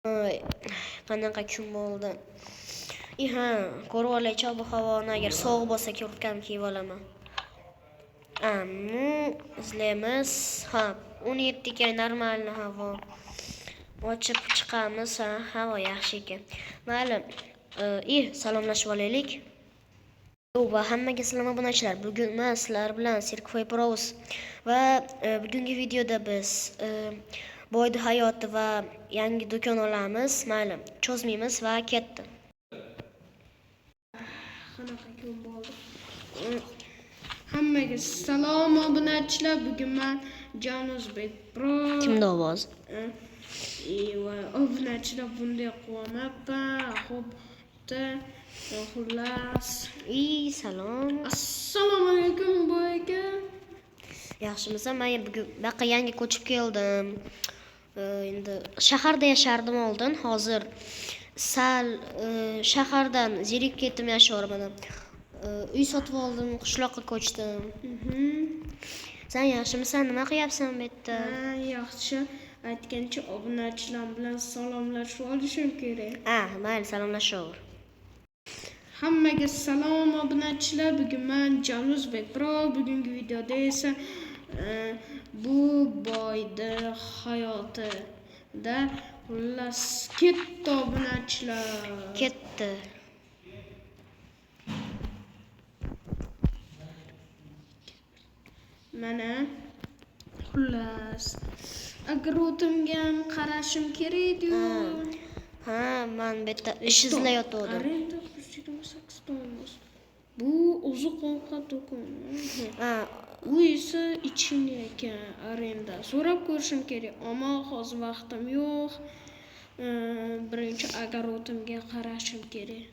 Ay, qanaqa kun bo'ldi. Ha, ko'rib olaychi ob-havoni, agar sovuq bo'lsa kurtkam kiyib olaman. Izlaymiz. Ha, 17 ga normalni havo. Ochib chiqamiz, havo yaxshi ekan. Mayli, salomlashib olaylik. Va hammaga salom obunachilar. Bugun men sizlar bilan Sirkvoy Pros va bugungi videoda biz boydi hayoti va yangi do'kon olamiz. Mayli, cho'zmaymiz va ketdi. Qanaqa kun bo'ldi? Hammaga salom obunachilar. Bugun men Januzbek Pro. Kimda ovoz? Va obunachilar bunday quvonapman. Xo'pda, xullas. Salom. Assalomu alaykum boyga. Yaxshimisan? Men bugun buyoqqa yangi ko'chib keldim. Endi shaharda yashardim oldin. Hozir sal shahardan zerikib ketdim yashayapman. Uy sotib oldim, qishloqqa ko'chdim. Sen yaxshimisan? Nima qilyapsan bu yerda? Yaxshi. Aytgancha obunachilar bilan salomlashib olishim kerak. Mayli, salomlashaver. Hammaga salom obunachilar. Bugun men Januzbek Pro. Bugungi videoda esa bu boydi hayotida xullas ketdi obunachilar. Ketdi. Mana xullas agrotimga ham qarashim kerak-ku. Men bu yerda ish izlayotgandim. Arenda 128 dollar. Bu oziq-ovqat do'koni. U esa ichini ekan, arenda. So'rab ko'rishim kerak, ammo hozir vaqtim yo'q. Birinchi agrotimga qarashim kerak.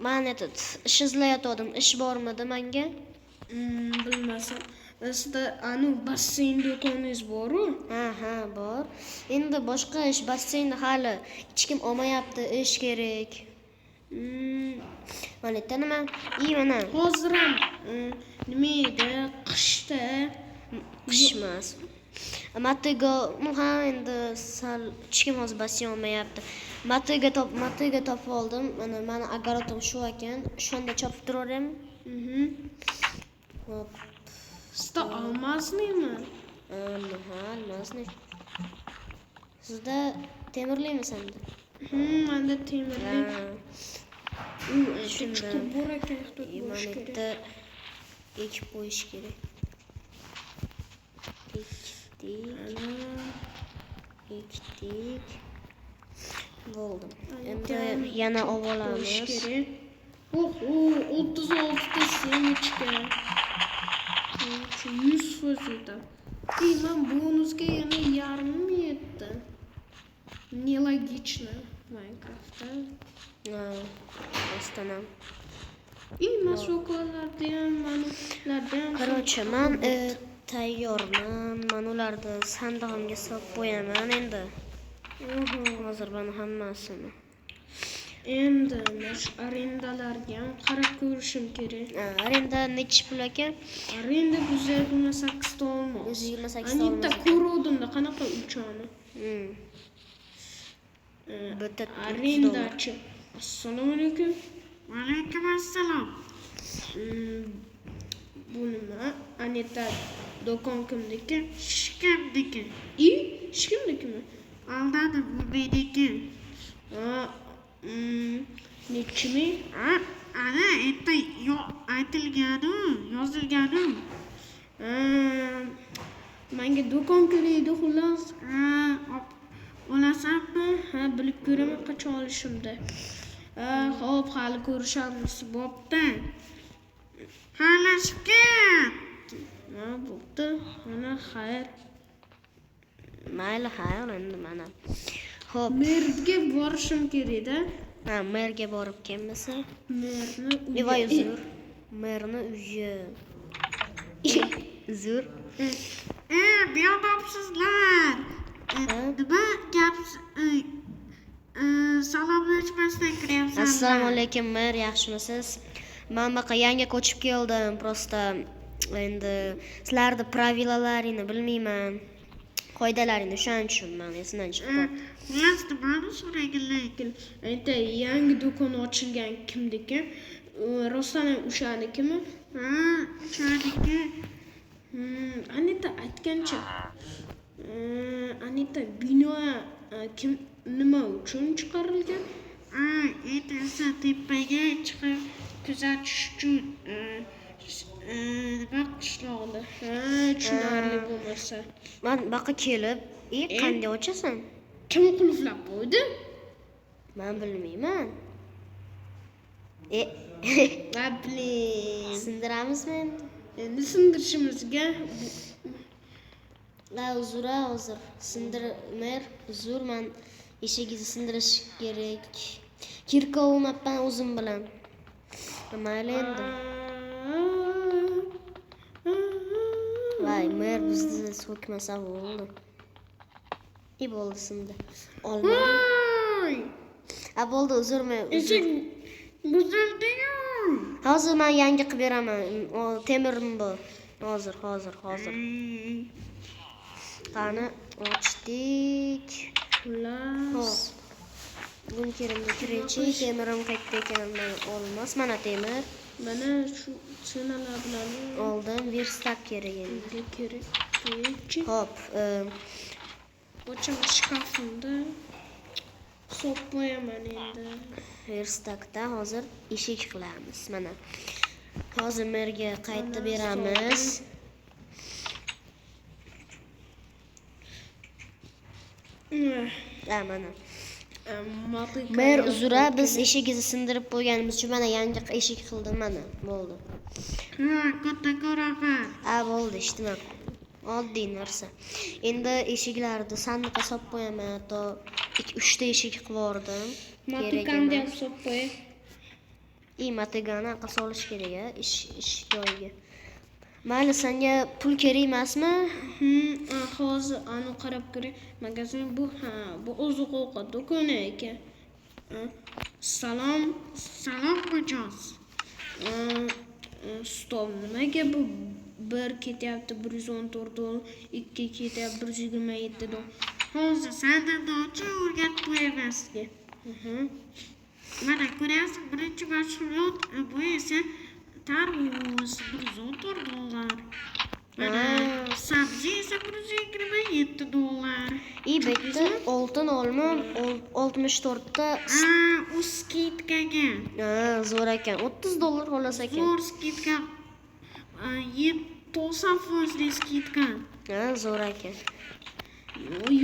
Men ish izlayotgandim. Ish bormidi menga? Bilmasam. Sizda basseyn do'koningiz bor-ku? Bor. Endi boshqa ish, basseynni hali hech kim olmayapti, ish kerak. Mana yerda nima? Mana. Hozir ham nima edi? Qishda. Qishmas. Matiga, endi sal hech kim hozir basseyn olmayapti. Matiga topib oldim. Mana agarotim shu ekan. Shunda chopib turaveraymi? Hop. Sizda olmaznimi? Olmazni. Sizda temirlimi senda? Menda temirli. Shunda bor ekan, bo'lish kerak. Ekib qo'yish kerak. Ekdik. Bo'ldi. Endi yana olamiz. 36 ta semichka. 100% edi. Men bonusga yana yarmi yetdi. Nelogichno Minecraftda. Ostonam. Mashokalarda ham, manularda ham. Короче, men tayyorman. Men ularni sandig'imga solib qo'yaman endi. Hozir buni hammasini. Endi arendalarga ham qarab ko'rishim kerak. Arenda necha pul ekan? Arenda 128 dollar. 128 dollar. Bitta ko'ruvdimda qanaqa uchoni. Bitta arendachi. Assalomu alaykum. Va alaykum assalom. Bu nima? Anita do'kon kimniki? Shikimniki. Shikimnikimi? Aldadim, bu meniki. Nechimi? Ana endi aytilganu, yozilganu. Menga do'kon kerak edi xullas. Olasanmi? Bilib ko'raman qachon olishimda. Xo'p, hali ko'rishamiz. Bo'pti. Xayrlashib ket. Bo'pti. Mana xayr. Mayli, xayr endi mana. Xo'p, merga borishim kerak-da. Merga borib kelmasa? Merni uzr. Merni uyi. Uzr. Beodobsizlar. Nima gap? Salomlashmasdan kiryapsan. Assalomu alaykum, mer, yaxshimisiz? Men buyoqqa yangi ko'chib keldim. Prosta endi sizlarning pravilalaringni bilmayman. qoidalaringni o'shaning uchun men esimdan chiqib qoldi. Xullas, nimani so'ragan lekin ayta yangi do'kon ochilgan kimniki? Rostdan ham o'shanikimi? Ha, o'shaniki. Anita aytgancha. Anita bino nima uchun chiqarilgan? Esa tepaga chiqib kuzatish uchun nima qishloqda. Tushunarli bo'lmasa. Men baqa kelib, qanday ochasan? Kim qulflab qo'ydi? Men bilmayman. Bilin. Sindiramizmi endi? Endi sindirishimizga Uzr, sindirmer, uzr, men eshigingizni sindirish kerak. Kirka olmabman o'zim bilan. Mayli endi. Voy, mer bizni so'kmasa bo'ldi. Bo'ldi sindi. Olmadim. Bo'ldi, uzr, men. Buzildi-yu. Hozir men yangi qilib beraman. Temirim bu. Hozir. Qani ochdik. Xullas. Bunkerimga kiruvchi temirim qayerda ekan? Olmos, mana temir. Mana shu sinalar bilan Oldim, verstak kerak endi. kerak. Hop, Ochim shkafimda hisob qo'yaman endi. verstakda hozir eshik qilamiz. Mana. Hozir merga qaytib beramiz. Mana. Mer uzra, biz eshigingizni sindirib qo'yganimiz uchun mana yangi eshik qildim, mana. Bo'ldi. Katta rahmat. Bo'ldi, eshitdim. Oddiy narsa. Endi eshiklarni sandiqqa solib qo'yaman, to 2-3 ta eshik qilib yubordim. Matikanda ham solib qo'y. Matigani aqqa solish kerak, ish joyiga. Mayli, senga pul kerak emasmi? Hozir ani qarab ko'ray. Magazin bu oziq-ovqat do'koni ekan. Salom mijoz. Stol nimaga bu 1 ketyapti $114, 2 ketyapti $127. Hozir sandiqni o'rgatib qo'yaman sizga. Mana ko'ryapsiz, birinchi mashg'ulot, bu esa tarvuz $114. Mana sabzi esa $127. Bitta oltin olma 64 ta. U skidkaga. Zo'r ekan. $30 xolos ekan. Zo'r skidka. 90% skidka. Zo'r ekan.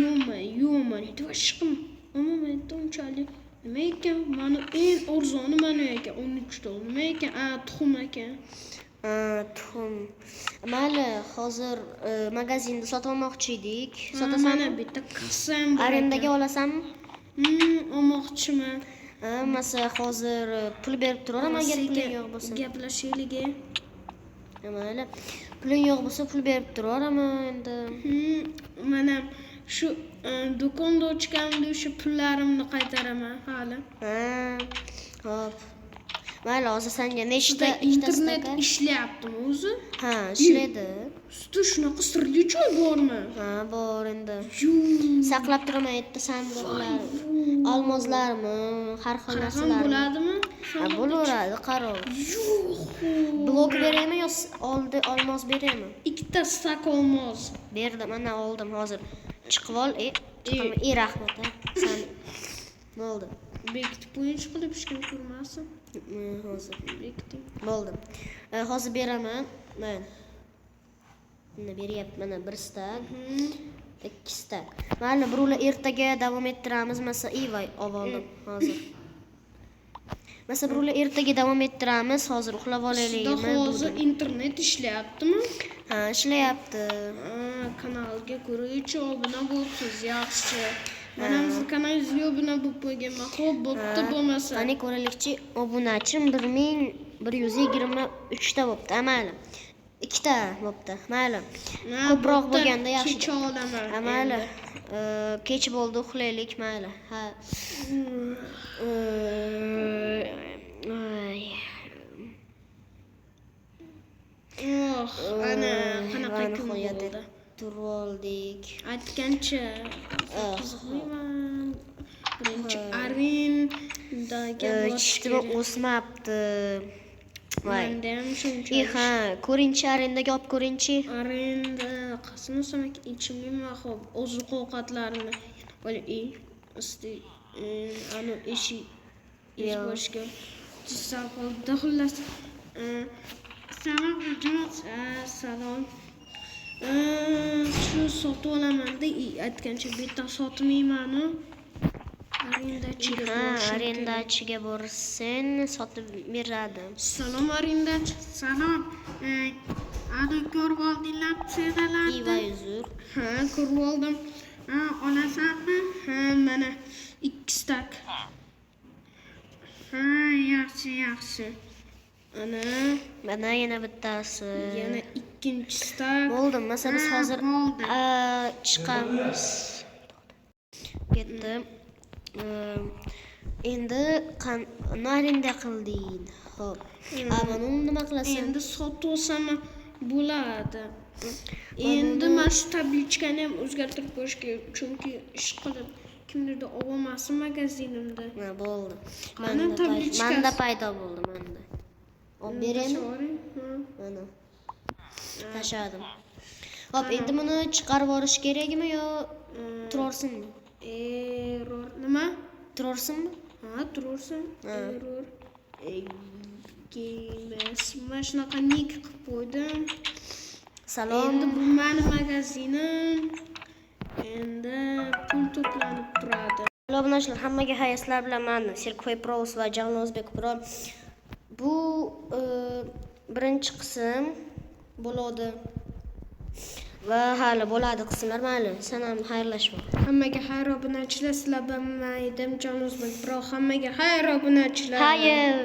Yo'ma, nima ishqim. Men unchalik nima ekan? Mana eng arzoni mana ekan, $13. Nima ekan? Tuxum ekan. Tuxum. Mayli, hozir magazinda sotib olmoqchi edik. Sotasan? Mana bitta qassam bor. Arendaga olasanmi? Olmoqchiman. Masa hozir pul berib turaman, agar puling yo'q bo'lsa. Gaplashaylik. Mayli. Puling yo'q bo'lsa pul berib turaman endi. Mana shu do'konda ochganimda o'sha pullarimni qaytaraman hali. Hop. Mayli, hozir senga nechta internet ishlayaptimi o'zi? Ishlaydi. Ustida shunaqa sirli joy bormi? Bor endi. Saqlab turaman yerda sandiqlar, olmozlarmi, har xil narsalar. Bo'ladimi? Bo'laveradi, qaror. Blok beraymi yo olmoz beraymi? 2 ta stak olmoz. Berdim, mana oldim hozir. Chiqib ol, rahmat. Sen bo'ldi. Bekitib qo'yinchi qilib hech kim ko'rmasin. Hozir bekiting. Bo'ldi. Hozir beraman. Mana beryapman, mana 1 stak, 2 stak. Mayli, birovlar ertaga davom ettiramiz, masa voy oldim hozir. Masa birovlar ertaga davom ettiramiz, hozir uxlab olaylikmi? Hozir internet ishlayaptimi? Ishlayapti. Kanalga ko'ruvchi obuna bo'libsiz, yaxshi. Mana bizning kanalingizga obuna bo'lib qo'yganman. Xo'p, bo'pti, bo'lmasa. Mana ko'raylikchi, obunachim 1123 ta bo'pti. Mayli. 2 ta bo'pti. Mayli. Ko'proq bo'lganda yaxshi. Kecha olaman. Mayli. Kech bo'ldi, uxlaylik, mayli. Ana qanaqa kun bo'ldi. turib oldik. Aytgancha qiziqmayman. Birinchi arendaga borish Ishtimi kerak. o'smabdi. Voy. Menda ham shunchalik. Ha, ko'ringchi arendaga olib ko'ringchi. Arenda qasam olsak ichmayman. Xo'p, oziq-ovqatlarni isti anu ishi boshqa tuzab qoldi. Xullas, salom ajoz, salom. Shu sotib olaman-da, aytgancha bitta sotmayman. Arendachiga Arendachiga borsin, sotib beradi. Salom arendachi, salom. Ana ko'rib oldinglarmi sedalarni? Iva uzr. Ha, ko'rib oldim. Olasanmi? Ha, mana 2 stak. Ha, yaxshi. Mana yana bittasi. Yana ikkinchi stak. Bo'ldi, masalan biz hozir bo'ldi. chiqamiz. Ketdi. Endi arenda qilding. Xo'p. Mana uni nima qilasan? Endi sotib olsam bo'ladi. Endi mana shu tablichkani ham o'zgartirib qo'yish kerak, chunki ish qilib kimdirda olmasin magazinimda. Ha, bo'ldi. Qani tablichkasi? Menda paydo bo'ldi, menda. Olib beraymi? Mana. Tashladim. Xo'p, endi buni chiqarib yuborish kerakmi yo turarsinmi? Error nima? Turarsinmi? Ha, turarsin. Ha. Error. Games. Mana shunaqa nick qilib qo'ydim. Salom. Endi bu meni magazinim. Endi pul to'planib turadi. Obunachilar, hammaga xayr, sizlar bilan men Serkoy Pros va Jalol O'zbek Pro. Bu birinchi qism bo'ladi. Va hali bo'ladi qismlar, mayli. Sen ham xayrlashma. Hammaga xayr obunachilar, sizlar bilan men Jalol O'zbek Pro. Hammaga xayr obunachilar. Xayr.